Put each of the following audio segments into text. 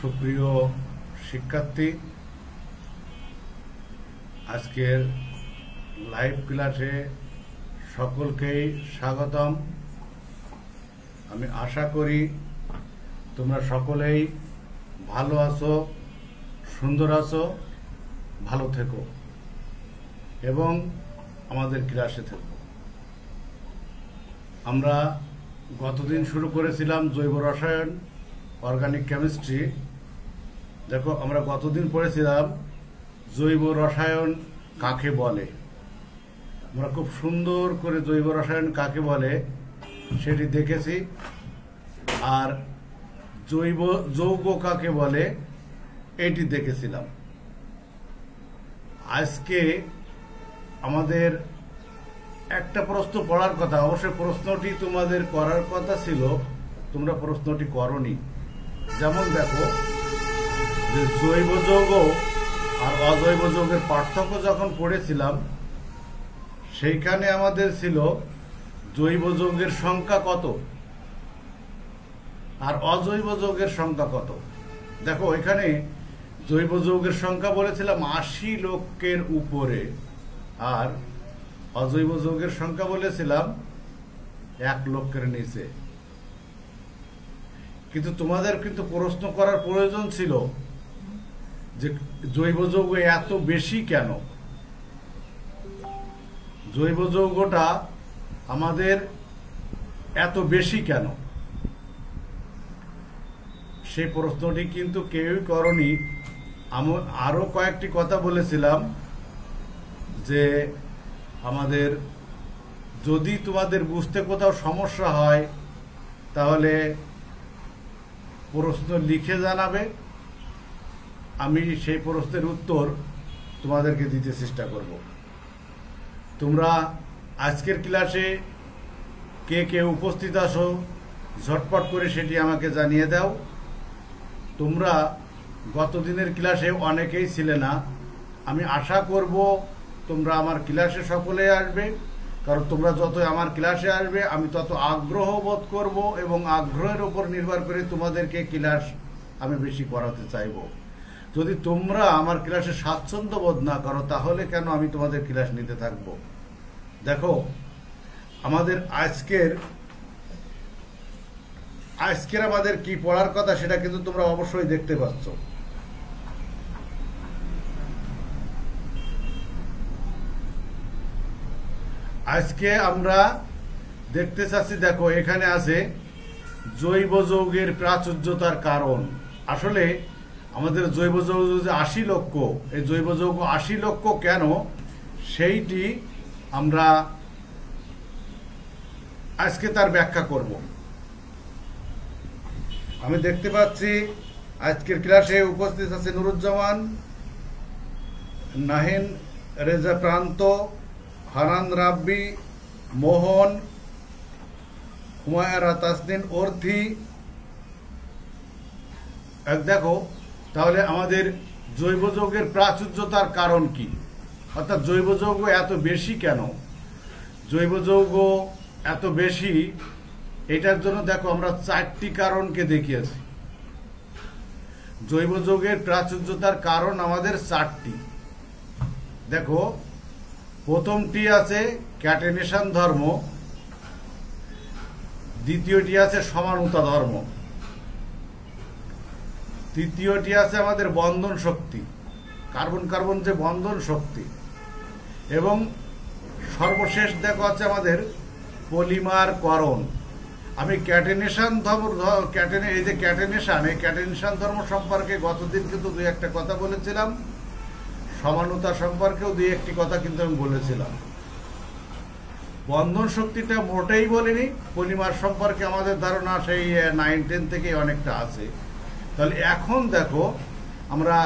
সুপ্রিয় শিক্ষার্থী, আজকের লাইভ ক্লাসে সকলকেই স্বাগতম। আমি আশা করি তোমরা সকলেই ভালো আছো, সুন্দর আছো, ভালো থেকো এবং আমাদের ক্লাসে থেকো। আমরা গতদিন শুরু করেছিলাম জৈব রসায়ন, অর্গানিক কেমিস্ট্রি। দেখো, আমরা গতদিন পড়েছিলাম জৈব রসায়ন কাকে বলে। আমরা খুব সুন্দর করে জৈব রসায়ন কাকে বলে সেটি দেখেছি, আর জৈব যৌগ কাকে বলে এটি দেখেছিলাম। আজকে আমাদের একটা প্রশ্ন পড়ার কথা, অবশ্যই প্রশ্নটি তোমাদের করার কথা ছিল, তোমরা প্রশ্নটি করনি। যেমন দেখো যে জৈব যৌগ আর অজৈব যৌগের পার্থক্য যখন পড়েছিলাম, সেইখানে আমাদের ছিল জৈব যৌগের সংখ্যা কত আর অজৈব যৌগের সংখ্যা কত। দেখো, এখানে জৈব যৌগের সংখ্যা বলেছিলাম ৮০ লক্ষের উপরে, আর অজৈব যৌগের সংখ্যা বলেছিলাম ১ লক্ষের নিচে। কিন্তু তোমাদের প্রশ্ন করার প্রয়োজন ছিল যে জৈব যৌগ এত বেশি কেন, জৈব যৌগটা আমাদের এত বেশি কেন। সেই প্রশ্নটি কিন্তু কেউই করনি। আরো কয়েকটি কথা বলেছিলাম যে আমাদের যদি তোমাদের বুঝতে কোথাও সমস্যা হয় তাহলে প্রশ্ন লিখে জানাবে, আমি সেই প্রশ্নের উত্তর তোমাদেরকে দিতে চেষ্টা করব। তোমরা আজকের ক্লাসে কে কে উপস্থিত আছো ঝটপট করে সেটি আমাকে জানিয়ে দাও। তোমরা গতদিনের ক্লাসে অনেকেই ছিলে না, আমি আশা করব তোমরা আমার ক্লাসে সকলেই আসবে, কারণ তোমরা যত আমার ক্লাসে আসবে আমি তত আগ্রহ বোধ করব এবং আগ্রহের উপর নির্ভর করে তোমাদেরকে ক্লাস আমি বেশি করাতে চাইব। যদি তোমরা আমার ক্লাসে স্বাচ্ছন্দ্য বোধ না করো তাহলে কেন আমি তোমাদের ক্লাস নিতে থাকবো। দেখো, আমাদের আজকের আমাদের কি পড়ার কথা সেটা কিন্তু তোমরা অবশ্যই দেখতে পাচ্ছ। আজকে আমরা দেখতে চাচ্ছি, দেখো এখানে আছে জৈব যৌগের প্রাচুর্যতার কারণ। আসলে আমাদের জৈব যৌগ যে ৮০ লক্ষ, এই জৈব যৌগ ৮০ লক্ষ কেন সেইটি আমরা আজকে তার ব্যাখ্যা করব। আমি দেখতে পাচ্ছি আজকের ক্লাসে উপস্থিত আছে নুরুজ্জামান, নাহিন রেজা প্রান্ত, হানান রাব্বি, মোহন, হুমায়রা তাসনিন অর্থি। দেখো তাহলে আমাদের জৈব যৌগের প্রাচুর্যতার কারণ কি, অর্থাৎ জৈব যৌগ এত বেশি কেন, জৈব যৌগ এত বেশি এটার জন্য দেখো আমরা ৪টি কারণকে দেখিয়েছি। জৈব যৌগের প্রাচুর্যতার কারণ আমাদের ৪টি। দেখো, প্রথমটি আছে ক্যাটেনেশন ধর্ম, দ্বিতীয়টি আছে সমানুতা ধর্ম, তৃতীয়টি আছে আমাদের বন্ধন শক্তি, কার্বন কার্বন যে বন্ধন শক্তি, এবং সর্বশেষ দেখো আছে আমাদের পলিমারকরণ। আমি ক্যাটেনেশন ধর্ম, এই যে ক্যাটেনেশন ধর্ম সম্পর্কে গতদিন কিন্তু ২-১টা কথা বলেছিলাম, সমানুতা সম্পর্কেও ২-১টি কথা কিন্তু আমি বলেছিলাম। বন্ধন শক্তিটা মোটেই বলিনি, পলিমার সম্পর্কে আমাদের ধারণা সেই 9-10 থেকে অনেকটা আছে। তাহলে এখন দেখো আমরা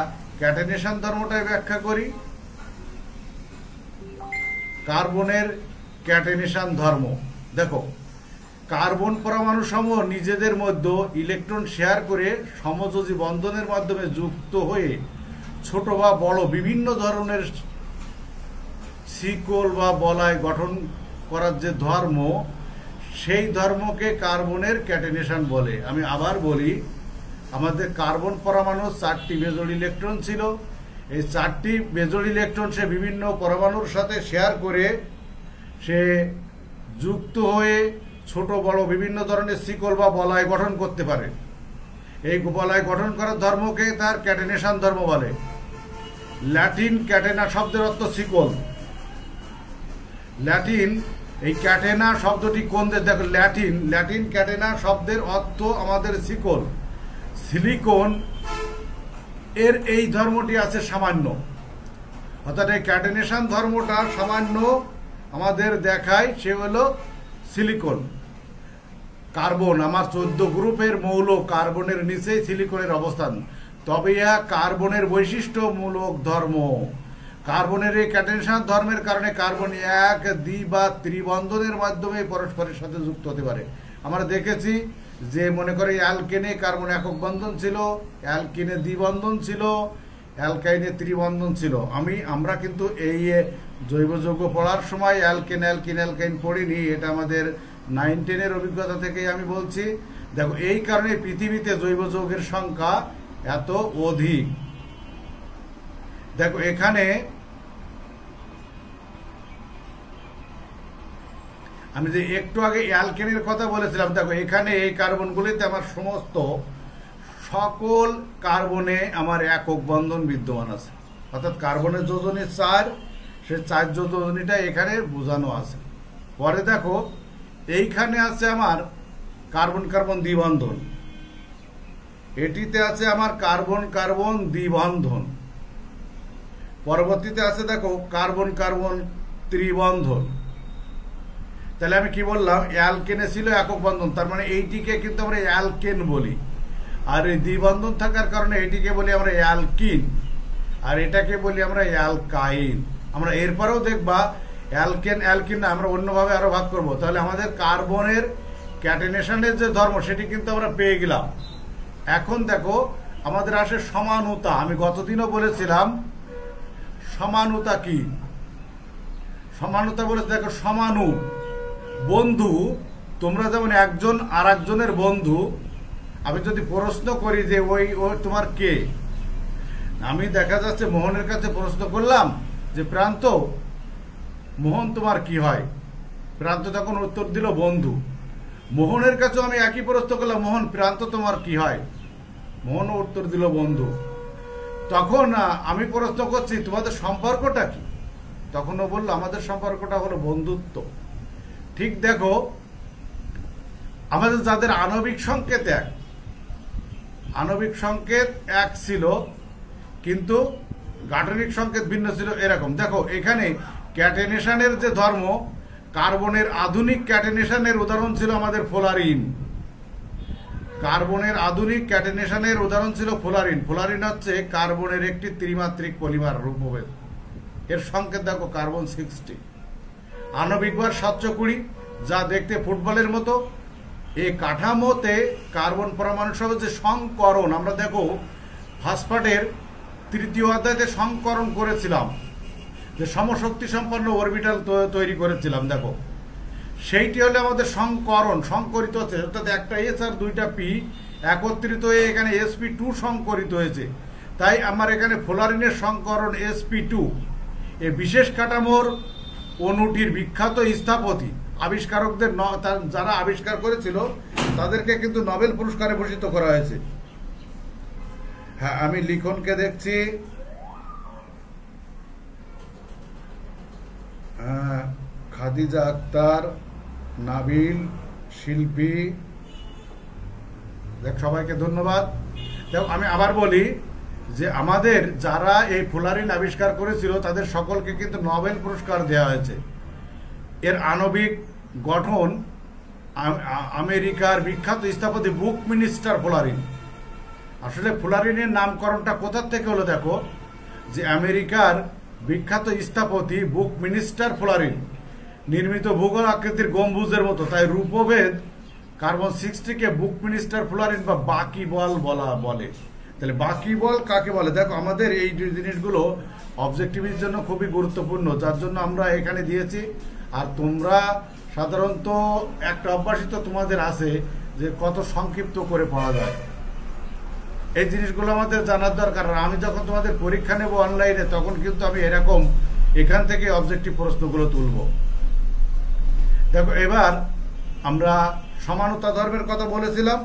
ক্যাটেনেশন ধর্মটাই ব্যাখ্যা করি। কার্বনের ক্যাটেনেশন ধর্ম, দেখো কার্বন পরমাণু সমূহ নিজেদের মধ্যে ইলেকট্রন শেয়ার করে সমযোজী বন্ধনের মাধ্যমে যুক্ত হয়ে ছোট বা বড় বিভিন্ন ধরনের শিকল বা বলয় গঠন করার যে ধর্ম, সেই ধর্মকে কার্বনের ক্যাটেনেশন বলে। আমি আবার বলি, আমাদের কার্বন পরমাণু 4টি মেজর ইলেকট্রন ছিল। এই 4টি মেজর ইলেকট্রন সে বিভিন্ন পরমাণুর সাথে শেয়ার করে সে যুক্ত হয়ে ছোট বড় বিভিন্ন ধরনের শিকল বা বলয় গঠন করতে পারে। এই বলয় গঠন করার ধর্মকে তার ক্যাটেনেশন ধর্ম বলে। ল্যাটিন ক্যাটেনা শব্দের অর্থ শিকল। ল্যাটিন এই ক্যাটেনা শব্দটি কোন দেশ? দেখো, ল্যাটিন ক্যাটেনা শব্দের অর্থ আমাদের শিকল। সিলিকন এর এই ধর্মটি আছে সামান্য, অর্থাৎ এই ক্যাটেনেশন ধর্মটা সামান্য আমাদের দেখায়, সে হলো সিলিকন। কার্বন, আমার 14 গ্রুপের মৌল, কার্বনের নিচেই সিলিকনের অবস্থান। তবে ইহা কার্বনের বৈশিষ্ট্যমূলক ধর্ম। কার্বনের এই ক্যাটেনেশন ধর্মের কারণে কার্বন এক দ্বি বা ত্রিবন্ধনের মাধ্যমে পরস্পরের সাথে যুক্ত হতে পারে। আমরা দেখেছি যে মনে করে অ্যালকেনে কার্বন একক বন্ধন ছিল, অ্যালকিনে দ্বিবন্ধন ছিল, অ্যালকাইনে ত্রিবন্ধন ছিল। আমরা কিন্তু এই জৈব যৌগ পড়ার সময় অ্যালকাইন পড়িনি, এটা আমাদের 9-10-এর অভিজ্ঞতা থেকেই আমি বলছি। দেখো, এই কারণে পৃথিবীতে জৈব যৌগের সংখ্যা এত অধিক। দেখো, এখানে আমি যে একটু আগে অ্যালকেনের কথা বলেছিলাম, দেখো এখানে এই কার্বনগুলিতে আমার সকল কার্বনে আমার একক বন্ধন বিদ্যমান আছে, অর্থাৎ কার্বনের যোজনী 4, সে 4 যোজনীটা এখানে বোঝানো আছে। পরে দেখো, এইখানে আছে আমার কার্বন কার্বন দ্বিবন্ধন, এটিতে আছে আমার কার্বন কার্বন দ্বিবন্ধন, পরবর্তীতে আছে দেখো কার্বন কার্বন ত্রিবন্ধন। তাহলে আমি কি বললাম? অ্যালকেনে ছিল একক বন্ধন, তার মানে এইটিকে কিন্তু আমরা অ্যালকেন বলি। আর এই দ্বিবন্ধন থাকার কারণে এটিকে বলি আমরা অ্যালকিন, আর এটাকে বলি আমরা অ্যালকাইন। আমরা এরপরেও দেখবা অ্যালকিন না, আমরা অন্যভাবে আরো ভাগ করব। তাহলে আমাদের কার্বনের ক্যাটেনেশনের যে ধর্ম সেটি কিন্তু আমরা পেয়ে গেলাম। এখন দেখো, আমাদের আসে সমানুতা। আমি গতদিনও বলেছিলাম সমানুতা কি। সমানুতা বলেছে, দেখো সমানু বন্ধু, তোমরা যেমন একজন আর একজনের বন্ধু। আমি যদি প্রশ্ন করি যে ওই তোমার কে, আমি দেখা যাচ্ছে মোহনের কাছে প্রশ্ন করলাম যে প্রান্ত, মোহন তোমার কি হয়? প্রান্ত তখন উত্তর দিল বন্ধু। মোহনের কাছে আমি একই প্রশ্ন করলাম, মোহন প্রান্ত তোমার কি হয়? মোহন উত্তর দিল বন্ধু। তখন আমি প্রশ্ন করছি তোমাদের সম্পর্কটা কি? তখন ও বললো আমাদের সম্পর্কটা হলো বন্ধুত্ব। ঠিক দেখো, আমাদের যাদের আণবিক সংকেত এক ছিল, কিন্তু গাঠনিক সংকেত ভিন্ন ছিল, এরকম। দেখো এখানে ক্যাটেনেশনের যে ধর্ম, কার্বনের আধুনিক ক্যাটেনেশনের উদাহরণ ছিল আমাদের ফ্লোরিন। কার্বনের আধুনিক ক্যাটেনেশনের উদাহরণ ছিল ফ্লোরিন। ফ্লোরিন হচ্ছে কার্বনের একটি ত্রিমাত্রিক পলিমার রূপভেদ। এর সংকেত দেখো কার্বন 60, আণবিক বার 720, যা দেখতে ফুটবলের মতো। এই কাঠামোতে কার্বন পরমাণু সহ যে সংকরণ, আমরা দেখো ফাসফেটের 3য় অধ্যায়তে সংকরণ করেছিলাম, যে সমশক্তি সম্পন্ন অরবিটাল তৈরি করেছিলাম। দেখো সেইটি হলে আমাদের সংকরিত হচ্ছে, অর্থাৎ একটা এস আর 2টা পি একত্রিত হয়ে এখানে sp2 সংকরিত হয়েছে। তাই আমার এখানে ফ্লোরিনের সংকরণ sp2। এই বিশেষ কাঠামোর অণুটির বিখ্যাত স্থপতি আবিষ্কারকদের, যারা আবিষ্কার করেছিল তাদেরকে কিন্তু নোবেল পুরস্কারে ভূষিত করা হয়েছে। হ্যাঁ, আমি লিখনকে দেখছি। খাদিজা আক্তার, নাবিল, শিল্পী, সবাইকে ধন্যবাদ। দেখো, আমি আবার বলি যে আমাদের যারা এই ফ্লোরিন আবিষ্কার করেছিল তাদের সকলকে কিন্তু নোবেল পুরস্কার দেওয়া হয়েছে। এর আণবিক গঠন আমেরিকার বিখ্যাত স্থপতি বুকমিনিস্টার ফ্লোরিন। আসলে ফ্লোরিনের নামকরণটা কোথা থেকে হলো? দেখো, যে আমেরিকার বিখ্যাত স্থপতি বুকমিনিস্টার ফ্লোরিন নির্মিত ভূগোল আকৃতির গম্বুজের মতো, তাই রূপভেদ কার্বন 60কে বুকমিনিস্টার ফ্লোরিন বা বাকিবল বলে। তাহলে বাকিবল কাকে বলে? দেখো, আমাদের এই জিনিসগুলো অবজেক্টিভের জন্য খুবই গুরুত্বপূর্ণ, যার জন্য আমরা এখানে দিয়েছি। আর তোমরা সাধারণত একটা অভ্যাসই তো তোমাদের আছে যে কত সংক্ষিপ্ত করে পড়া যায়। এই জিনিসগুলো আমাদের জানার দরকার। আমি যখন তোমাদের পরীক্ষা নেব অনলাইনে, তখন কিন্তু আমি এরকম এখান থেকে অবজেক্টিভ প্রশ্নগুলো তুলব। দেখো, এবার আমরা সমানতা ধর্মের কথা বলেছিলাম।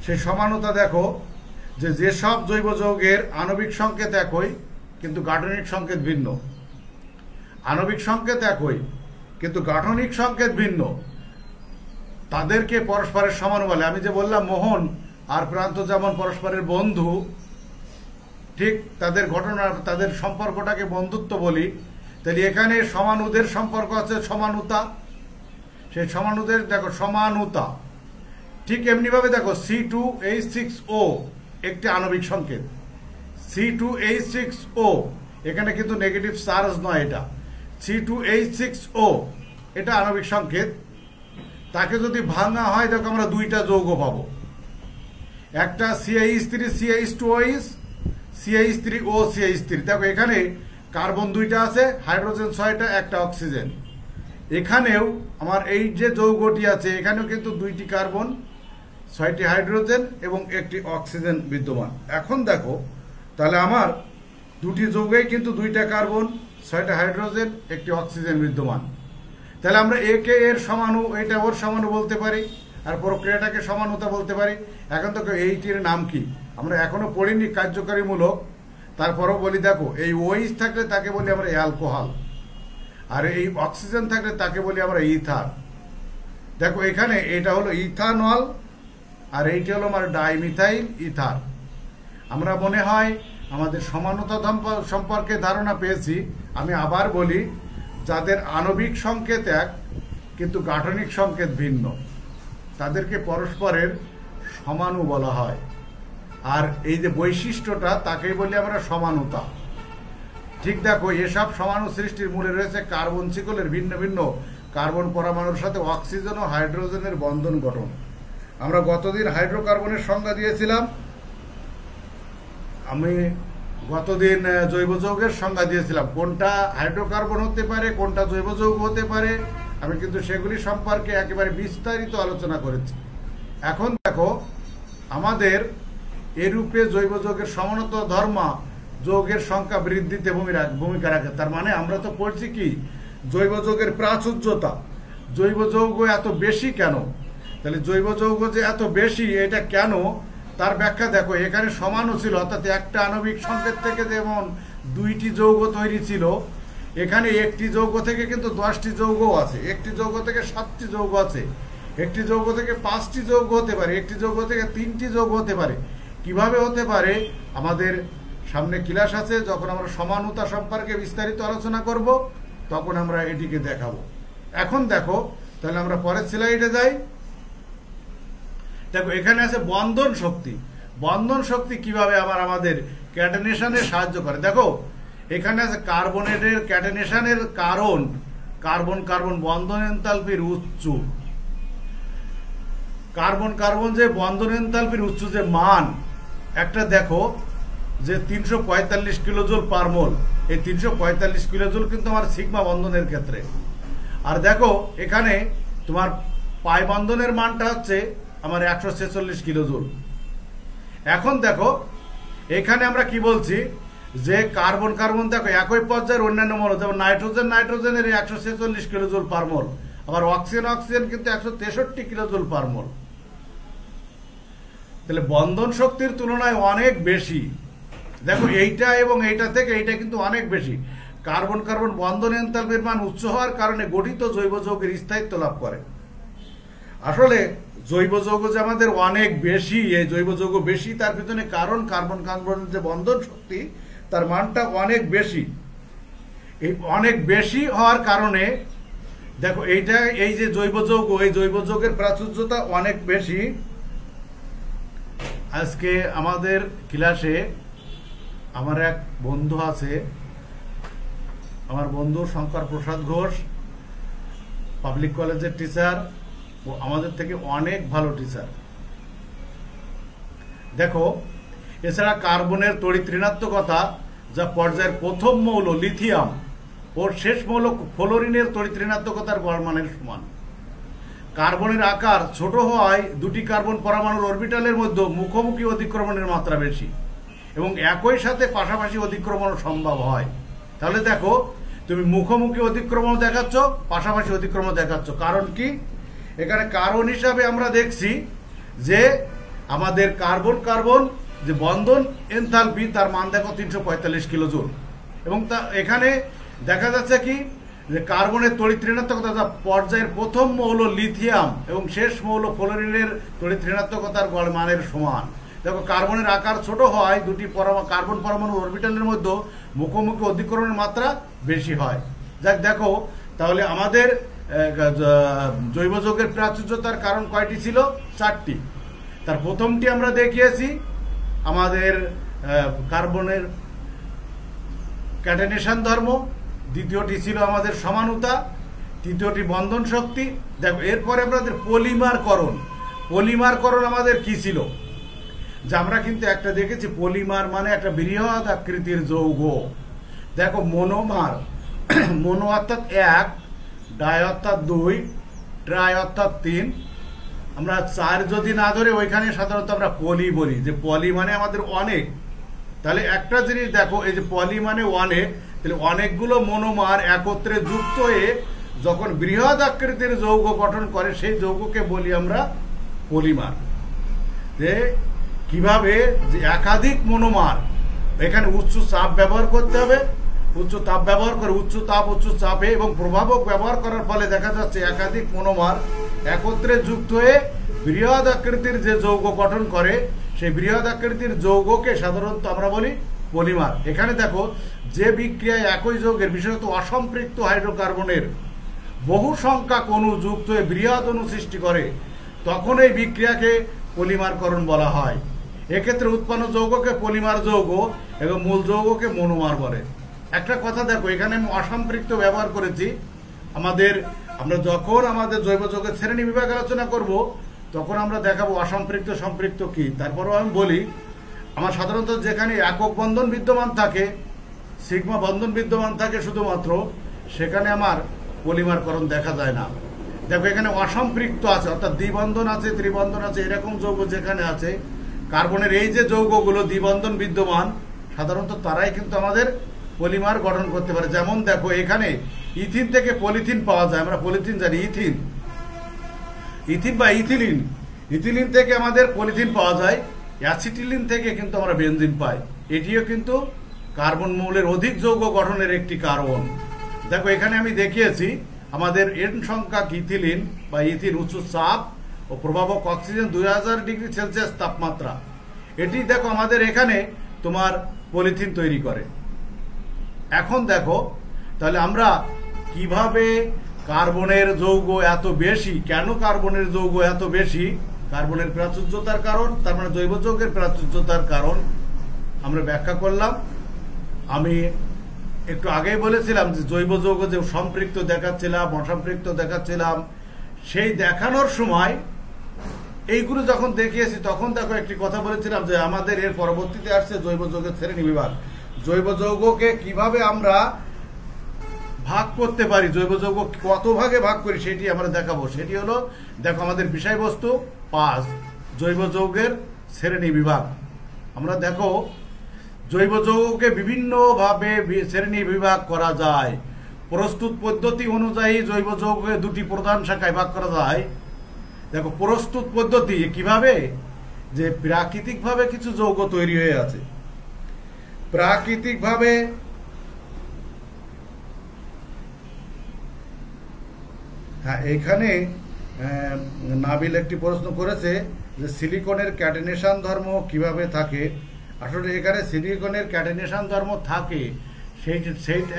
সেই সমানতা দেখো, যে যেসব জৈব যৌগের আণবিক সংকেত একই কিন্তু গাঠনিক সংকেত ভিন্ন, আণবিক সংকেত একই কিন্তু গাঠনিক সংকেত ভিন্ন, তাদেরকে পরস্পরের সমান বলে। আমি যে বললাম মোহন আর প্রান্ত যেমন পরস্পরের বন্ধু, ঠিক তাদের ঘটনা, তাদের সম্পর্কটাকে বন্ধুত্ব বলি। তাহলে এখানে সমানুদের সম্পর্ক আছে সমানুতা, সেই সমানুদের দেখো সমানুতা। ঠিক এমনিভাবে দেখো C2H6O একটি আণবিক সংকেত, C2H6O, এখানে কিন্তু নেগেটিভ চার্জ নয়, এটা C2H6O, এটা আণবিক সংকেত। তাকে যদি ভাঙা হয়, দেখো আমরা দুইটা যৌগ পাবো, একটা CH3 CH2OH, CH3O CH3। দেখো এখানে কার্বন দুইটা আছে, হাইড্রোজেন 6টা, একটা অক্সিজেন। এখানেও আমার এই যে যৌগটি আছে, এখানেও কিন্তু 2টি কার্বন, 6টি হাইড্রোজেন এবং একটি অক্সিজেন বিদ্যমান। এখন দেখো, তাহলে আমার দুটি যৌগেই কিন্তু 2টা কার্বন, 6টা হাইড্রোজেন, একটি অক্সিজেন বিদ্যমান। তাহলে আমরা একে এর সমাণু, এটা ওর সমাণু বলতে পারি, আর প্রক্রিয়াটাকে সমানুতা বলতে পারি। এখন দেখো এইটির নাম কি, আমরা এখনো পড়িনি কার্যকারীমূলক, তারপরও বলি। দেখো, এই OH থাকলে তাকে বলি আমরা অ্যালকোহল, আর এই অক্সিজেন থাকলে তাকে বলি আমরা ইথার। দেখো এখানে এটা হলো ইথানল, আর এইটি হলো আমার ডাইমিথাইল ইথার। আমরা মনে হয় আমাদের সমানতা সম্পর্কে ধারণা পেয়েছি। আমি আবার বলি, যাদের আণবিক সংকেত এক কিন্তু গাঠনিক সংকেত ভিন্ন, তাদেরকে পরস্পরের সমাণু বলা হয়। আর এই যে বৈশিষ্ট্যটা, তাকেই বলি আমরা সমানুতা। ঠিক দেখো, এসব সমাণু সৃষ্টির মূলে রয়েছে কার্বন শিকলের ভিন্ন ভিন্ন কার্বন পরমাণুর সাথে অক্সিজেন ও হাইড্রোজেনের বন্ধন গঠন। আমরা গতদিন হাইড্রোকার্বনের সংজ্ঞা দিয়েছিলাম, আমি গতদিন জৈব যৌগের সংজ্ঞা দিয়েছিলাম, কোনটা হাইড্রোকার্বন হতে পারে, কোনটা জৈব যৌগ হতে পারে। আমি কিন্তু সেগুলি সম্পর্কে একেবারে বিস্তারিত আলোচনা করেছি। এখন দেখো, আমাদের এরূপে জৈব যৌগের সমানতা ধর্ম যৌগের সংখ্যা বৃদ্ধিতে ভূমিকা রাখে। তার মানে আমরা তো পড়ছি কি, জৈব যৌগের প্রাচুর্যতা, জৈব যৌগ এত বেশি কেন। তাহলে জৈব যৌগ যে এত বেশি, এটা কেন, তার ব্যাখ্যা দেখো। এখানে সমাণু ছিল, অর্থাৎ একটা আণবিক সংকেত থেকে যেমন 2টি যৌগ তৈরি ছিল, এখানে একটি যৌগ থেকে কিন্তু 10টি যৌগ আছে, একটি যৌগ থেকে 7টি যৌগ আছে, একটি যৌগ থেকে 5টি যৌগ হতে পারে, একটি যৌগ থেকে 3টি যৌগ হতে পারে। কিভাবে হতে পারে, আমাদের সামনে ক্লাস আছে, যখন আমরা সমানুতা সম্পর্কে বিস্তারিত আলোচনা করব, তখন আমরা এটিকে দেখাবো। এখন দেখো, তাহলে আমরা পরের স্লাইডে যাই। দেখো এখানে আছে বন্ধন শক্তি। বন্ধন শক্তি কিভাবে আমাদের ক্যাটেনেশনে সাহায্য করে। দেখো এখানে আছে কার্বনেটের ক্যাটেনেশনের কারণ, কার্বন কার্বন বন্ধন এনথালপির উচ্চ, কার্বন কার্বন যে বন্ধন এনথালপির উচ্চ যে মান, একটা দেখো যে 345 কিলোজুল পার মোল। এই 345 কিলোজুল কিন্তু আমার সিগমা বন্ধনের ক্ষেত্রে। আর দেখো এখানে তোমার পাই বন্ধনের মানটা হচ্ছে আমার 146 কিলোজুল। এখন দেখো এখানে আমরা কি বলছি, যে কার্বন কার্বন দেখো একই পর্যায়ের অন্যান্য মৌল, যেমন নাইট্রোজেন নাইট্রোজেনের 146 কিলোজুল পার মোল, আবার অক্সিজেন অক্সিজেন কিন্তু 163 কিলোজুল পার মোল। তাহলে বন্ধন শক্তির তুলনায় অনেক বেশি। দেখো এইটা এবং এইটা থেকে এইটা কিন্তু অনেক বেশি। কার্বন কার্বন বন্ধন এনথালপির মান উচ্চ হওয়ার কারণে গঠিত জৈব যৌগের স্থায়িত্ব লাভ করে। আসলে জৈব যৌগ যে আমাদের অনেক বেশি, এই জৈব যৌগ বেশি, তার পিছনে কারণ কার্বন কার্বনের যে বন্ধন শক্তি, তার মানটা অনেক বেশি। এই অনেক বেশি হওয়ার কারণে দেখো এইটা, এই যে জৈব যৌগ, এই জৈব যৌগের প্রাচুর্যতা অনেক বেশি। আজকে আমাদের ক্লাসে আমার এক বন্ধু আছে, আমার বন্ধু শঙ্কর প্রসাদ ঘোষ, পাবলিক কলেজের টিচার, ও আমাদের থেকে অনেক ভালো টিচার। দেখো এছাড়া কার্বনের তড়িৎ ঋণাত্মকতা, যা পর্যায়ের প্রথম মৌল লিথিয়াম ওর শেষ মৌল ফ্লোরিনের তড়িৎ ঋণাত্মকতার বর্মানের সমান। কার্বনের আকার ছোট হওয়ায় দুটি কার্বন পরমাণুর অরবিটালের মধ্যে মুখোমুখি অধিক্রমণের মাত্রা বেশি এবং একই সাথে পাশাপাশি অধিক্রমণ সম্ভব হয়। তাহলে দেখো তুমি মুখোমুখি অধিক্রমণ দেখাচ্ছ, পাশাপাশি অধিক্রমণ দেখাচ্ছ, কারণ কি? এখানে কারণ হিসাবে আমরা দেখছি যে আমাদের কার্বন কার্বন যে বন্ধন এনথালপি তার মান দেখো 345 কিলোজুল এবং তা এখানে দেখা যাচ্ছে কি যে কার্বনের তড়িৎ ঋণাত্মকতা পর্যায়ের প্রথম মৌল লিথিয়াম এবং শেষ মৌল ফ্লোরিনের তড়িৎ ঋণাত্মকতার মানের সমান। দেখো কার্বনের আকার ছোট হওয়ায় দুটি কার্বন পরমাণু অরবিটালের মধ্যে মুখোমুখি অধিক্রমণের মাত্রা বেশি হয়। যাক দেখো তাহলে আমাদের জৈব যৌগের প্রাচুর্যতার কারণ কয়টি ছিল? 4টি। তার প্রথমটি আমরা দেখিয়েছি আমাদের কার্বনের ক্যাটানেশন ধর্ম, দ্বিতীয়টি ছিল আমাদের সমানুতা, তৃতীয়টি বন্ধন শক্তি। দেখো এরপরে আমাদের পলিমারকরণ আমাদের কি ছিল? যে আমরা কিন্তু একটা দেখেছি পলিমার মানে একটা বৃহৎ আকৃতির যৌগ। দেখো মোনো অর্থাৎ 1, ডাই অর্থাৎ 2, ট্রাই অর্থাৎ 3, আমরা 4 যদি না ধরে ওইখানে সাধারণত আমরা পলি বলি, যে পলি মানে আমাদের অনেক। তাহলে একটা জিনিস দেখো, এই যে পলি মানে অনেক, তাহলে অনেকগুলো মনোমার একত্রে যুক্ত হয়ে যখন বৃহৎ আকৃতির যৌগ গঠন করে সেই যৌগকে বলি আমরা পলিমার। যে কিভাবে যে একাধিক মনোমার, এখানে উচ্চ চাপ ব্যবহার করতে হবে, উচ্চ তাপ ব্যবহার করে উচ্চ চাপে এবং প্রভাবক ব্যবহার করার ফলে দেখা যাচ্ছে একাধিক মনোমার একত্রে যুক্ত হয়ে বৃহৎ আকৃতির যে যৌগ গঠন করে সেই বৃহৎ আকৃতির যৌগকে সাধারণত আমরা বলি পলিমার। এখানে দেখো যে বিক্রিয়ায় একই যৌগের বিশেষত অসম্পৃক্ত হাইড্রোকার্বনের বহু সংখ্যক অণু যুক্ত হয়ে বৃহৎ অণু সৃষ্টি করে তখন এই বিক্রিয়াকে পলিমারকরণ বলা হয়। এক্ষেত্রে উৎপন্ন যৌগকে পলিমার যৌগ এবং মূল যৌগকে মনোমার বলে। একটা কথা দেখো, এখানে আমি অসম্পৃক্ত ব্যবহার করেছি। আমরা যখন আমাদের জৈব যৌগের শ্রেণী বিভাগ আলোচনা করব তখন আমরা দেখাবো অসম্পৃক্ত সম্পৃক্ত কি। তারপরেও আমি বলি আমার সাধারণত যেখানে একক বন্ধন বিদ্যমান থাকে, সিগমা বন্ধন বিদ্যমান থাকে শুধুমাত্র, সেখানে আমার পলিমারকরণ দেখা যায় না। দেখো এখানে অসম্পৃক্ত আছে অর্থাৎ দ্বিবন্ধন আছে, ত্রিবন্ধন আছে, এরকম যৌগ যেখানে আছে, কার্বনের এই যে যৌগগুলো দ্বিবন্ধন বিদ্যমান সাধারণত তারাই কিন্তু আমাদের পলিমার গঠন করতে পারে। যেমন দেখো এখানে ইথিন থেকে পলিথিন পাওয়া যায়, আমরা পলিথিন জানি, ইথিন বা ইথিলিন থেকে আমাদের পলিথিন পাওয়া যায়, অ্যাসিটিলিন থেকে কিন্তু আমরা বেনজিন পাই। এটিও কিন্তু কার্বন মৌলের অধিক যৌগ গঠনের একটি কারণ। দেখো এখানে আমি দেখিয়েছি আমাদের এন সংখ্যক ইথিলিন বা ইথিন উচ্চ চাপ ও প্রভাবক অক্সিজেন 2000 ডিগ্রি সেলসিয়াস তাপমাত্রা, এটি দেখো আমাদের এখানে তোমার পলিথিন তৈরি করে। এখন দেখো তাহলে আমরা কিভাবে কার্বনের যৌগ এত বেশি, কেন কার্বনের যৌগ এত বেশি? কার্বনের প্রাচুর্যতার কারণ, তার মানে জৈব যৌগের প্রাচুর্যতার কারণ আমরা ব্যাখ্যা করলাম। আমি একটু আগেই বলেছিলাম যে জৈব যৌগ যে সম্পৃক্ত দেখাচ্ছিলাম, অসম্পৃক্ত দেখাচ্ছিলাম, সেই দেখানোর সময় এইগুলো যখন দেখিয়েছি তখন দেখো একটি কথা বলেছিলাম যে আমাদের এর পরবর্তীতে আসছে জৈব যৌগের শ্রেণী বিভাগ। জৈব যৌগকে কিভাবে আমরা ভাগ করতে পারি, জৈব যৌগ কত ভাগে ভাগ করি সেটি আমরা দেখাবো। সেটি হলো দেখো আমাদের বিষয়বস্তু 5, জৈব যৌগের শ্রেণী বিভাগ। আমরা দেখো জৈব যৌগকে বিভিন্নভাবে শ্রেণী বিভাগ করা যায়। প্রস্তুত পদ্ধতি অনুযায়ী জৈব যৌগকে 2টি প্রধান শাখায় ভাগ করা যায়। দেখো প্রস্তুত পদ্ধতি কিভাবে, যে প্রাকৃতিকভাবে কিছু যৌগ তৈরি হয়ে আছে, প্রাকৃতিকভাবে হ্যাঁ, এখানে নাবিল একটি প্রশ্ন করেছে যে সিলিকনের ক্যাটেনেশন ধর্ম কিভাবে থাকে। আসলে এখানে সিলিকনের ক্যাটেনেশন ধর্ম থাকে সেই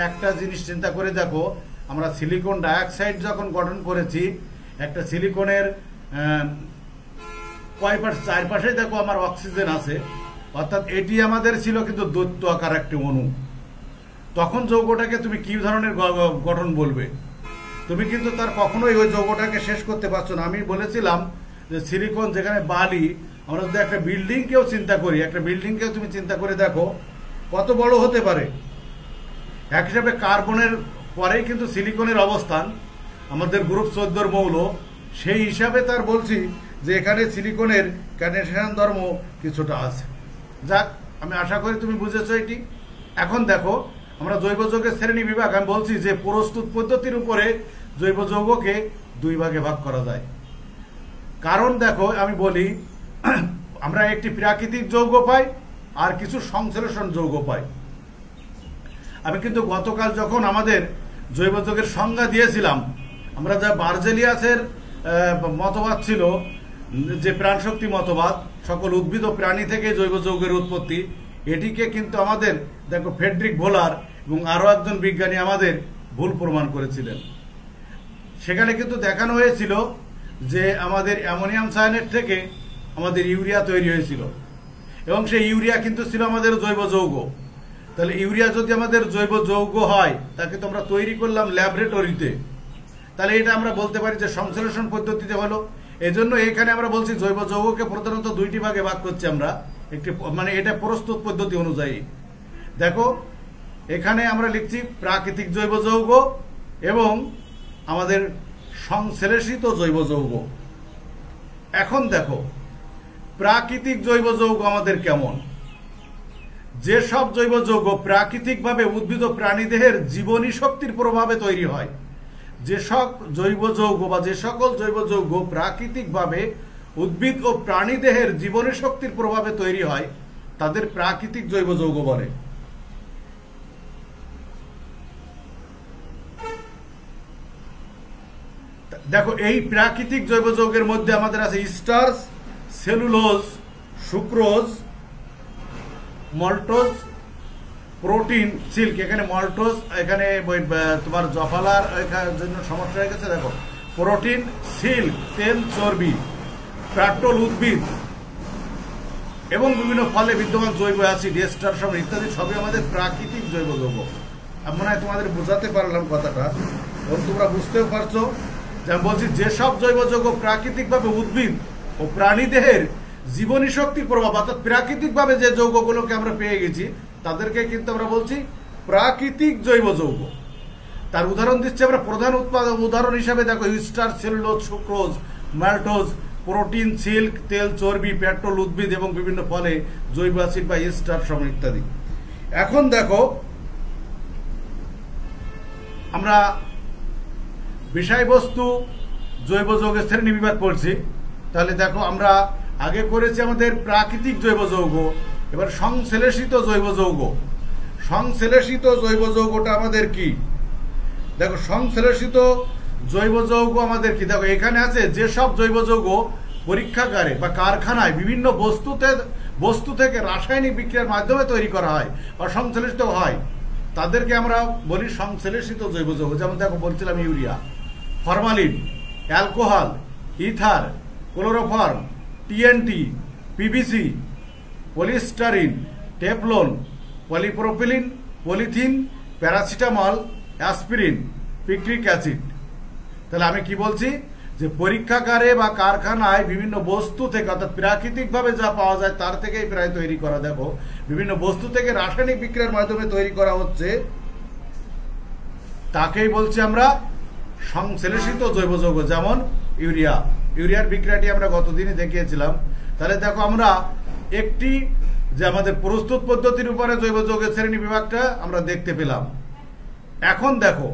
একটা জিনিস চিন্তা করে দেখো, আমরা সিলিকন ডাইঅক্সাইড যখন গঠন করেছি, একটা সিলিকনের চারপাশে দেখো আমার অক্সিজেন আছে, অর্থাৎ এটি আমাদের ছিল কিন্তু দৈত্য আকার একটি অণু। তখন যৌগটাকে তুমি কি ধরনের গঠন বলবে? তুমি কিন্তু তার কখনোই ওই যৌগটাকে শেষ করতে পারছো না। আমি বলেছিলাম যে সিলিকন যেখানে বালি, আমরা যদি একটা বিল্ডিংকেও চিন্তা করি, একটা বিল্ডিংকেও তুমি চিন্তা করে দেখো কত বড় হতে পারে। এক হিসাবে কার্বনের পরেই কিন্তু সিলিকনের অবস্থান, আমাদের গ্রুপ 14 মৌল, সেই হিসাবে তার বলছি যে এখানে সিলিকনের ক্যাটায়ন ধর্ম কিছুটা আছে। যাক, আমি আশা করি তুমি বুঝেছো এটি। এখন দেখো, আমরা জৈব যৌগের শ্রেণী বিভাগ, আমি বলছি যে প্রস্তুত পদ্ধতির উপরে জৈব যৌগকে দুই ভাগে ভাগ করা যায়। কারণ দেখো, আমি বলি আমরা একটি প্রাকৃতিক যৌগ পাই আর কিছু সংশ্লেষণ যৌগ পাই। আমি কিন্তু গতকাল যখন আমাদের জৈব যৌগের সংজ্ঞা দিয়েছিলাম, আমরা যা বার্জেলিয়াসের মতবাদ ছিল যে প্রাণশক্তি মতবাদ, সকল উদ্ভিদ ও প্রাণী থেকে জৈব যৌগের উৎপত্তি, এটিকে কিন্তু আমাদের দেখো ফ্রেডরিক ভোলার এবং আরো একজন বিজ্ঞানী আমাদের ভুল প্রমাণ করেছিলেন। সেখানে কিন্তু দেখানো হয়েছিল যে আমাদের অ্যামোনিয়াম সায়ানেট থেকে আমাদের ইউরিয়া তৈরি হয়েছিল এবং সেই ইউরিয়া কিন্তু ছিল আমাদের জৈব যৌগ। তাহলে ইউরিয়া যদি আমাদের জৈব যৌগ হয়, তাকে তো আমরা তৈরি করলাম ল্যাবরেটরিতে, তাহলে এটা আমরা বলতে পারি যে সংশ্লেষণ পদ্ধতিতে হলো। এজন্য এখানে আমরা বলছি জৈব যৌগকে প্রধানত দুইটি ভাগে ভাগ করছি আমরা, একটি মানে এটা প্রস্তুত পদ্ধতি অনুযায়ী। দেখো, এখানে আমরা লিখছি প্রাকৃতিক জৈব যৌগ এবং আমাদের সংশ্লেষিত জৈব যৌগ। এখন দেখো, প্রাকৃতিক জৈব যৌগ আমাদের কেমন? যেসব জৈব যৌগ প্রাকৃতিকভাবে উদ্ভিদ ও প্রাণীদেহের জীবনী শক্তির প্রভাবে তৈরি হয়, যেসব জৈব যৌগ বা যে সকল জৈব যৌগ প্রাকৃতিকভাবে উদ্ভিদ ও প্রাণীদেহের জীবনী শক্তির প্রভাবে তৈরি হয়, তাদের প্রাকৃতিক জৈব যৌগ বলে। দেখো, এই প্রাকৃতিক জৈব যৌগের মধ্যে আমাদের আছে starch, cellulose, sucrose, maltose, protein, silk. এখানে মল্টোজ, এখানে তোমার জফালার জন্য সমস্যা হয়ে গেছে। দেখো, প্রোটিন, সিল্ক, তেল, চর্বি, পেট্রোল, উদ্ভিদ এবং বিভিন্ন ফলে বিদ্যমান জৈব অ্যাসিড, এস্টার ইত্যাদি সবই আমাদের প্রাকৃতিক জৈব যৌগ। মনে হয় তোমাদের বোঝাতে পারলাম কথাটা এবং তোমরা বুঝতেও পারছো। যেমন বলছি, যেসব জৈব যৌগ প্রাকৃতিকভাবে উদ্ভিদ ও প্রাণীদেহের জীবনী শক্তির প্রভাব, অর্থাৎ প্রাকৃতিকভাবে যে যৌগগুলোকে আমরা পেয়ে গেছি, তাদেরকে কিন্তু আমরা বলছি প্রাকৃতিক জৈব যৌগ। তার উদাহরণ দিচ্ছি আমরা, প্রধান উদাহরণ হিসাবে দেখো star, cellulose, sucrose, maltose, protein, silk, তেল, চর্বি, পেট্রোল, উদ্ভিদ এবং বিভিন্ন ফলে জৈব অ্যাসিড বা স্টার ইত্যাদি। এখন দেখো, আমরা বিষয়বস্তু জৈব যৌগের শ্রেণী বিভাগ পড়ছি। তাহলে দেখো, আমরা আগে করেছি আমাদের প্রাকৃতিক জৈব যৌগ, এবার সংশ্লেষিত জৈব যৌগ। সংশ্লেষিত জৈব যৌগটা আমাদের কি? দেখো, সংশ্লেষিত জৈব যৌগ আমাদের কি? দেখো, এখানে আছে যেসব জৈব যৌগ পরীক্ষাগারে বা কারখানায় বিভিন্ন বস্তু থেকে রাসায়নিক বিক্রিয়ার মাধ্যমে তৈরি করা হয় বা সংশ্লেষিত হয়, তাদেরকে আমরা বলি সংশ্লেষিত জৈব যৌগ। যেমন দেখো, বলছিলাম urea, formalin, alcohol, ether, chloroform, TNT, PVC, polystyrene, Teflon, polypropylene, polythene, paracetamol, aspirin, picric acid. তাহলে আমি কি বলছি যে পরীক্ষাগারে বা কারখানায় বিভিন্ন বস্তু থেকে, অর্থাৎ প্রাকৃতিকভাবে যা পাওয়া যায় তার থেকেই প্রায় তৈরি করা। দেখো, বিভিন্ন বস্তু থেকে রাসায়নিক বিক্রিয়ার মাধ্যমে তৈরি করা হচ্ছে, তাকেই বলছি আমরা সংশ্লেষিত জৈব যৌগ। যেমন ইউরিয়ার বিক্রিয়াটি আমরা গতদিনই দেখিয়েছিলাম। তাহলে দেখো, আমরা একটি যে আমাদের প্রস্তুত পদ্ধতির উপরে জৈব যৌগের শ্রেণী বিভাগটা আমরা দেখতে পেলাম। এখন দেখো,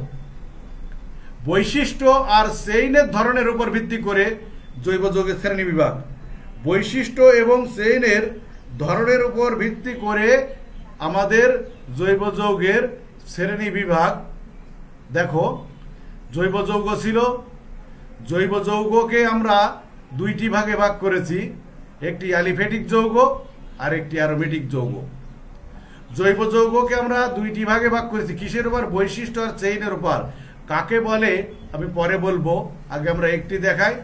বৈশিষ্ট্য আর চেইনের ধরনের উপর ভিত্তি করে জৈব যৌগের শ্রেণী বিভাগ। বৈশিষ্ট্য এবং চেইনের ধরনের উপর ভিত্তি করে আমাদের জৈব যৌগের শ্রেণী বিভাগ। দেখো, জৈব যৌগ ছিল, জৈব যৌগকে আমরা দুইটি ভাগে ভাগ করেছি, একটি অ্যালিফেটিক যৌগ আর একটি অ্যারোমেটিক যৌগ। জৈব যৌগকে আমরা দুইটি ভাগে ভাগ করেছি, কিসের উপর? বৈশিষ্ট্য আর চেইনের উপর। কাকে বলে আমি পরে বলবো, আগে আমরা একটি দেখাই।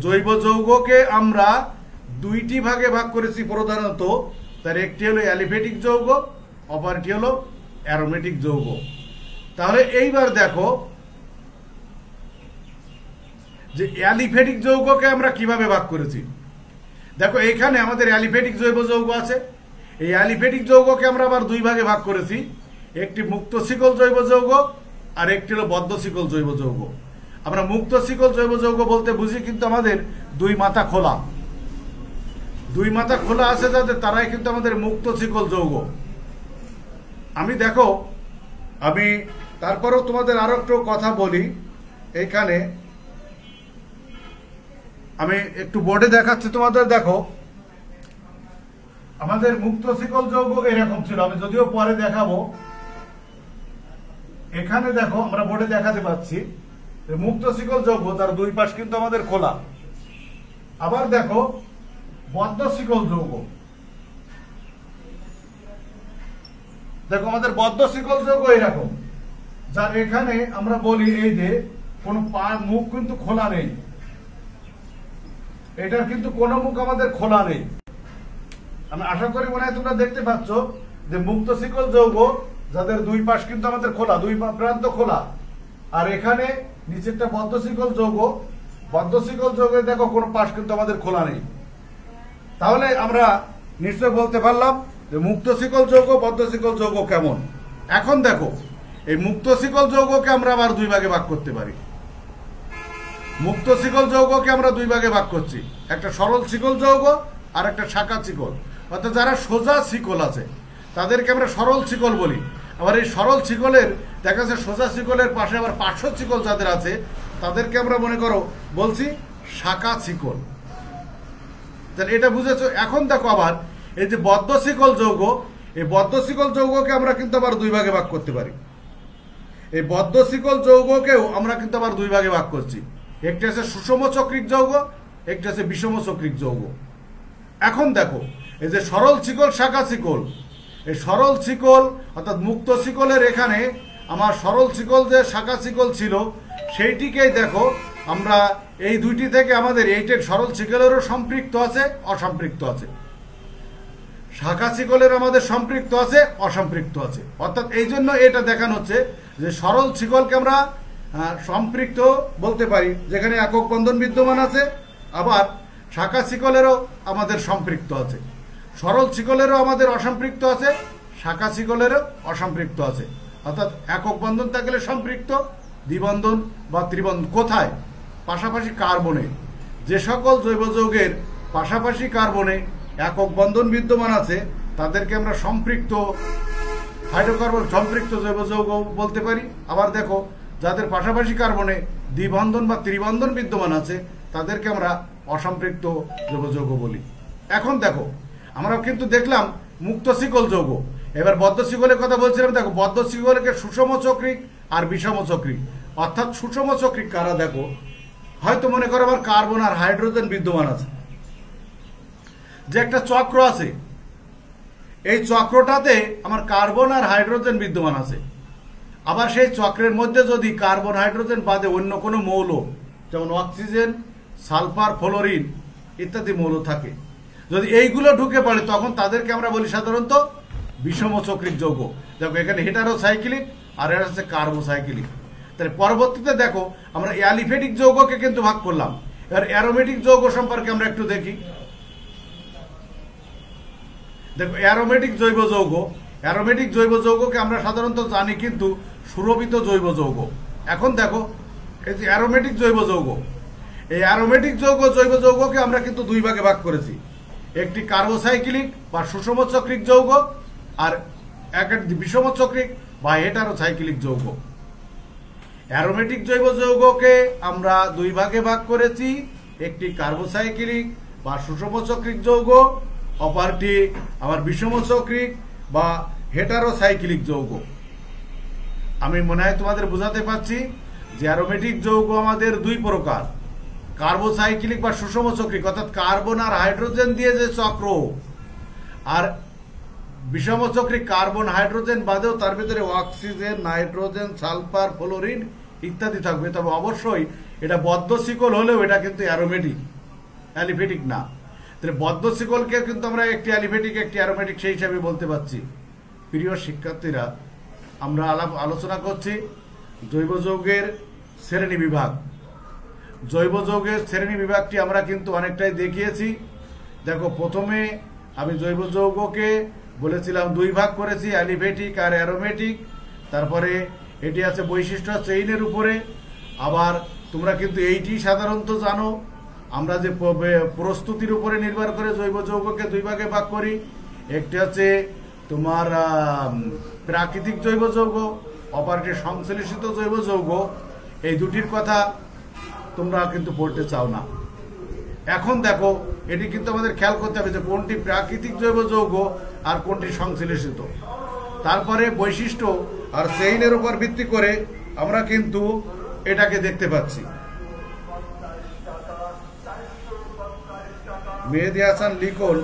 জৈব যৌগকে আমরা দুইটি ভাগে ভাগ করেছি প্রধানত, তার একটি হলো অ্যালিফেটিক যৌগ, অপরটি হলো অ্যারোমেটিক যৌগ। তাহলে এইবার দেখো যে অ্যালিফেটিক যৌগকে আমরা কিভাবে ভাগ করেছি। দেখো, এখানে আমাদের অ্যালিফেটিক জৈব যৌগ আছে। এই অ্যালিফেটিক যৌগকে আমরা আবার দুই ভাগে ভাগ করেছি, একটি মুক্ত শিকল জৈব যৌগ আর একটি হলো বদ্ধ শিকল জৈব যৌগ। আমরা মুক্ত শিকল জৈব যৌগ বলতে বুঝি কিন্তু আমাদের দুই মাথা খোলা, দুই মাথা খোলা আছে যাদের, তারাই কিন্তু আমাদের মুক্ত শিকল যৌগ। আমি দেখো, আমি তারপরেও তোমাদের আরো একটু কথা বলি। এইখানে আমি একটু বোর্ডে দেখাচ্ছি তোমাদের। দেখো, আমাদের মুক্ত শিকল যৌগ এরকম ছিল, আমি যদিও পরে দেখাবো। এখানে দেখো, আমরা বোর্ডে দেখাতে পাচ্ছি মুক্ত শিকল যৌগ, তার দুই পাশ কিন্তু আমাদের খোলা। আবার দেখো বদ্ধ শিকল যৌগ, দেখো আমাদের বদ্ধ শিকল যৌগ এরকম, যার এখানে আমরা বলি এই যে কোন মুখ কিন্তু খোলা নেই, এটার কিন্তু কোনো মুখ আমাদের খোলা নেই। আমি আশা করি মনে হয় তোমরা দেখতে পাচ্ছ যে মুক্ত শিকল যৌগ যাদের দুই পাশ কিন্তু আমাদের খোলা, দুই প্রান্ত খোলা। আর এখানে নিচেরটা বদ্ধ শিকল যৌগ, বদ্ধ শিকল যৌগে দেখো কোনো পাশ কিন্তু আমাদের খোলা নেই। তাহলে আমরা নিশ্চয় বলতে পারলাম যে মুক্ত শিকল যৌগ, বদ্ধ শিকল যৌগ কেমন। এখন দেখো, এই মুক্ত শিকল যৌগকে আমরা আবার দুই ভাগে ভাগ করতে পারি। মুক্ত শিকল যৌগকে আমরা দুই ভাগে ভাগ করছি, একটা সরল শিকল যৌগ আর একটা শাখা শিকল। অর্থাৎ যারা সোজা শিকল আছে তাদেরকে আমরা সরল শিকল বলি। আবার এই সরল শিকলের দেখা যাচ্ছে সোজা শিকলের পাশে আবার পার্শ্ব শিকল যাদের আছে তাদেরকে আমরা মনে করো বলছি শাখা শিকল। তাহলে এটা বুঝেছো। এখন দেখো আবার এই যে বদ্ধ শিকল যৌগ, এই বদ্ধ শিকল যৌগকে আমরা কিন্তু আবার দুই ভাগে ভাগ করতে পারি। এই বদ্ধ শিকল যৌগকেও আমরা কিন্তু আবার দুই ভাগে ভাগ করছি, একটি আছে সুষম চক্রিক যৌগ, একটি আছে বিষম চক্রিক যৌগ। এখন দেখো, এই যে সরল শিকল, শাখা শিকল, এই সরল শিকল অর্থাৎ মুক্ত শিকলের এখানে আমার সরল শিকল যে শাখা শিকল ছিল সেইটিকেই দেখো আমরা এই দুইটি থেকে আমাদের এইটের সরল শিকলেরও সম্পৃক্ত আছে, অসম্পৃক্ত আছে। শাখা শিকলের আমাদের সম্পৃক্ত আছে, অসম্পৃক্ত আছে। অর্থাৎ এই জন্য এটা দেখানো হচ্ছে যে সরল শিকলকে আমরা সম্পৃক্ত বলতে পারি, যেখানে একক বন্ধন বিদ্যমান আছে। আবার শাখা শিকলেরও আমাদের সম্পৃক্ত আছে, সরল শিকলেরও আমাদের অসম্পৃক্ত আছে, শাখা শিকলেরও অসম্পৃক্ত আছে। অর্থাৎ একক বন্ধন থাকলে সম্পৃক্ত, দ্বিবন্ধন বা ত্রিবন্ধন কোথায়? পাশাপাশি কার্বনে। যে সকল জৈব যৌগের পাশাপাশি কার্বনে একক বন্ধন বিদ্যমান আছে তাদেরকে আমরা সম্পৃক্ত হাইড্রোকার্বন সম্পৃক্ত জৈব যৌগ বলতে পারি। আবার দেখো, যাদের পাশাপাশি কার্বনে দ্বিবন্ধন বা ত্রিবন্ধন বিদ্যমান আছে তাদেরকে আমরা অসম্পৃক্ত জৈব যৌগ বলি। এখন দেখো, আমরা কিন্তু দেখলাম মুক্ত শিকল যৌগ। এবার বদ্ধ শিকলের কথা বলছিলাম। দেখো, বদ্ধ শিকলকে সুষম চক্রিক আর বিষম চক্রিক। অর্থাৎ সুষম চক্রিক কারা? দেখো, হয়তো মনে করো আমার কার্বন আর হাইড্রোজেন বিদ্যমান আছে, যে একটা চক্র আছে, এই চক্রটাতে আমার কার্বন আর হাইড্রোজেন বিদ্যমান আছে। আবার সেই চক্রের মধ্যে যদি কার্বন হাইড্রোজেন বাদে অন্য কোনো মৌল, যেমন অক্সিজেন, সালফার, ফ্লোরিন ইত্যাদি মৌল থাকে, যদি এইগুলো ঢুকে পড়ে তখন তাদেরকে আমরা বলি সাধারণত বিষম চক্রিক যৌগ। দেখো, এখানে হেটারোসাইক্লিক আর এটা হচ্ছে কার্বোসাইক্লিক। তাহলে পরবর্তীতে দেখো আমরা অ্যালিফেটিক যৌগকে কিন্তু ভাগ করলাম। এবার অ্যারোমেটিক যৌগ সম্পর্কে আমরা একটু দেখি। দেখো, অ্যারোমেটিক জৈব যৌগ, অ্যারোমেটিক জৈব যৌগকে আমরা সাধারণত জানি কিন্তু সুরভিত জৈব যৌগ। এখন দেখো, এই যে অ্যারোমেটিক জৈব যৌগ, এই অ্যারোমেটিক জৈব যৌগকে আমরা কিন্তু দুই ভাগে ভাগ করেছি, একটি কার্বোসাইক্লিক বা সুষম চক্রিক যৌগ আর একটি বিষম চক্রিক বা হেটারোসাইক্লিক যৌগ। অ্যারোমেটিক জৈব যৌগকে আমরা দুই ভাগে ভাগ করেছি, একটি কার্বোসাইক্লিক বা সুষম চক্রিক যৌগ, অপরটি আবার বিষম চক্রিক বা হেটারোসাইক্লিক যৌগ। আমি মনে হয় তোমাদের বোঝাতে পারছি যে অ্যারোমেটিক যৌগ আমাদের দুই প্রকার, কার্বোসাইক্লিক বা সুষম চক্রিক অর্থাৎ কার্বন আর হাইড্রোজেন দিয়ে যে চক্র, আর বিষম চক্রিক কার্বন হাইড্রোজেন বাদেও তার ভিতরে অক্সিজেন, নাইট্রোজেন, সালফার, ফ্লোরিন ইত্যাদি থাকবে। তবে অবশ্যই এটা বদ্ধ শিকল হলেও এটা কিন্তু অ্যারোমেটিক, অ্যালিফেটিক না। তাহলে বদ্ধ শিকলকে কিন্তু আমরা একটি অ্যালিফেটিক একটি অ্যারোমেটিক সেই হিসাবে বলতে পারছি। প্রিয় শিক্ষার্থীরা, আমরা আলোচনা করছি জৈব যৌগের শ্রেণী বিভাগ। জৈব যৌগের শ্রেণী বিভাগটি আমরা কিন্তু অনেকটাই দেখিয়েছি। দেখো, প্রথমে আমি জৈব যৌগকে বলেছিলাম দুই ভাগ করেছি, অ্যালিফেটিক আর অ্যারোমেটিক। তারপরে এটি আছে বৈশিষ্ট্য চেইনের উপরে, আবার তোমরা কিন্তু এইটি সাধারণত জানো, আমরা যে প্রস্তুতির উপরে নির্ভর করে জৈব যৌগকে দুই ভাগে ভাগ করি। একটি হচ্ছে তোমার প্রাকৃতিক জৈব যৌগ, অপরটি সংশ্লেষিত জৈব যৌগ। এই দুটির কথা তোমরা কিন্তু পড়তে চাও না। এখন দেখো, এটি কিন্তু আমাদের খেয়াল করতে হবে যে কোনটি প্রাকৃতিক জৈব যৌগ আর কোনটি সংশ্লেষিত। তারপরে বৈশিষ্ট্য আর চেইনের উপর ভিত্তি করে আমরা কিন্তু এটাকে দেখতে পাচ্ছি। মেহেদি হাসান লিখল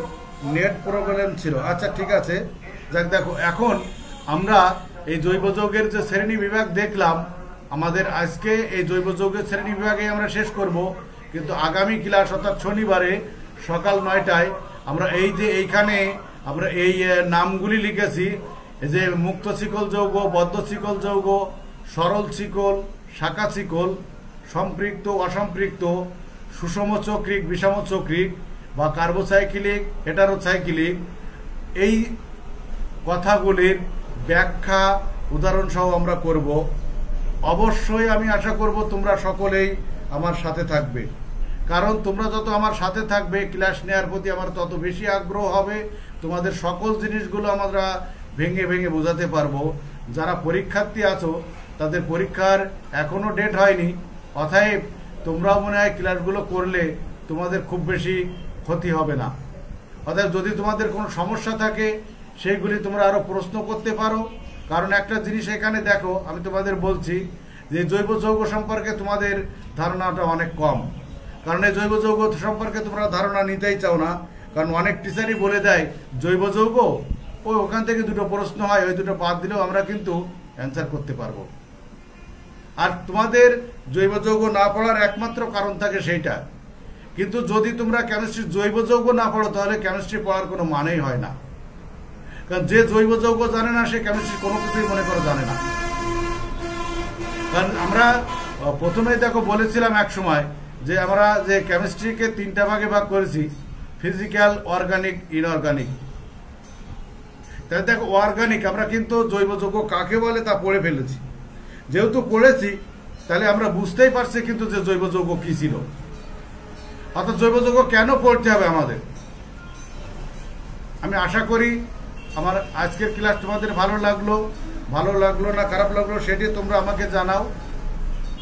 নেট প্রবলেম ছিল। আচ্ছা, ঠিক আছে, যাক। দেখো, এখন আমরা এই জৈব যৌগের যে শ্রেণী বিভাগ দেখলাম, আমাদের আজকে এই জৈব যৌগের শ্রেণী বিভাগে আমরা শেষ করব। কিন্তু আগামী ক্লাস অর্থাৎ শনিবারে সকাল 9টায় আমরা এই যে এইখানে আমরা এই নামগুলি লিখেছি, এই যে মুক্ত শিকল যৌগ, বদ্ধ শিকল যৌগ, সরল শিকল, শাখা শিকল, সম্পৃক্ত, অসম্পৃক্ত, সুষম চক্রিক, বিষম চক্রিক বা কার্বোসাইক্লিক, হেটারোসাইক্লিক, এই কথাগুলির ব্যাখ্যা উদাহরণসহ আমরা করব। অবশ্যই আমি আশা করব তোমরা সকলেই আমার সাথে থাকবে, কারণ তোমরা যত আমার সাথে থাকবে ক্লাস নেওয়ার প্রতি আমার তত বেশি আগ্রহ হবে। তোমাদের সকল জিনিসগুলো আমরা ভেঙে ভেঙে বোঝাতে পারবো। যারা পরীক্ষার্থী আছো তাদের পরীক্ষার এখনো ডেট হয়নি, অতএব তোমরাও মনে হয় ক্লাসগুলো করলে তোমাদের খুব বেশি ক্ষতি হবে না। অতএব যদি তোমাদের কোনো সমস্যা থাকে সেইগুলি তোমরা আরো প্রশ্ন করতে পারো। কারণ একটা জিনিস এখানে দেখো, আমি তোমাদের বলছি যে জৈব যৌগ সম্পর্কে তোমাদের ধারণাটা অনেক কম। কারণ এই জৈব যৌগ সম্পর্কে তোমরা ধারণা নিতেই চাও না। কারণ অনেক টিচারই বলে দেয় জৈব যৌগ, ওখান থেকে দুটো প্রশ্ন হয়, ওই দুটো বাদ দিলেও আমরা কিন্তু অ্যান্সার করতে পারবো। আর তোমাদের জৈব যৌগ না পড়ার একমাত্র কারণ থাকে সেইটা। কিন্তু যদি তোমরা কেমিস্ট্রি জৈব যৌগ না পড়ো তাহলে কেমিস্ট্রি পড়ার কোনো মানেই হয় না। কারণ যে জৈব যৌগ জানে না সে কেমিস্ট্রি কোনো কিছুই মনে করে জানে না। কারণ আমরা প্রথমেই দেখো বলেছিলাম এক সময় যে আমরা যে কেমিস্ট্রিকে 3টা ভাগে ভাগ করেছি, ফিজিক্যাল, অর্গানিক, ইনঅর্গানিক। তাহলে দেখো, অর্গানিক আমরা কিন্তু জৈব যৌগ কাকে বলে তা পড়ে ফেলেছি। যেহেতু পড়েছি তাহলে আমরা বুঝতেই পারছি কিন্তু যে জৈব যৌগ কি ছিল, অর্থাৎ জৈব যৌগ কেন পড়তে হবে আমাদের। আমি আশা করি আমার আজকের ক্লাস তোমাদের ভালো লাগলো না খারাপ লাগলো সেটি তোমরা আমাকে জানাও।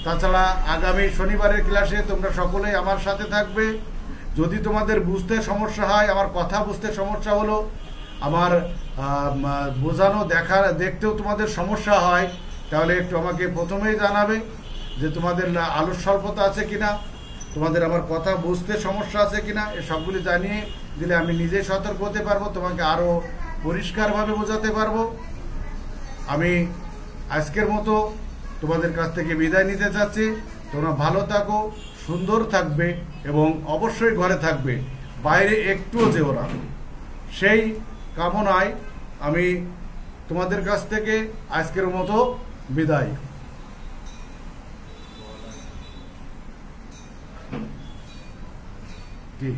তাছাড়া আগামী শনিবারের ক্লাসে তোমরা সকলেই আমার সাথে থাকবে। যদি তোমাদের বুঝতে সমস্যা হয়, আমার কথা বুঝতে সমস্যা হলো, আমার বোঝানো দেখতেও তোমাদের সমস্যা হয়, তাহলে একটু আমাকে প্রথমেই জানাবে যে তোমাদের আলোর স্বল্পতা আছে কিনা, তোমাদের আমার কথা বুঝতে সমস্যা আছে কিনা। এ সবগুলি জানিয়ে দিলে আমি নিজেই সতর্ক হতে পারবো, তোমাকে আরো পরিষ্কারভাবে বোঝাতে পারবো। আমি আজকের মতো তোমাদের কাছ থেকে বিদায় নিতে চাচ্ছি। তোমরা ভালো থাকো, সুন্দর থাকবে এবং অবশ্যই ঘরে থাকবে, বাইরে একটুও যেও না। সেই কামনায় আমি তোমাদের কাছ থেকে আজকের মতো বিদায়। কি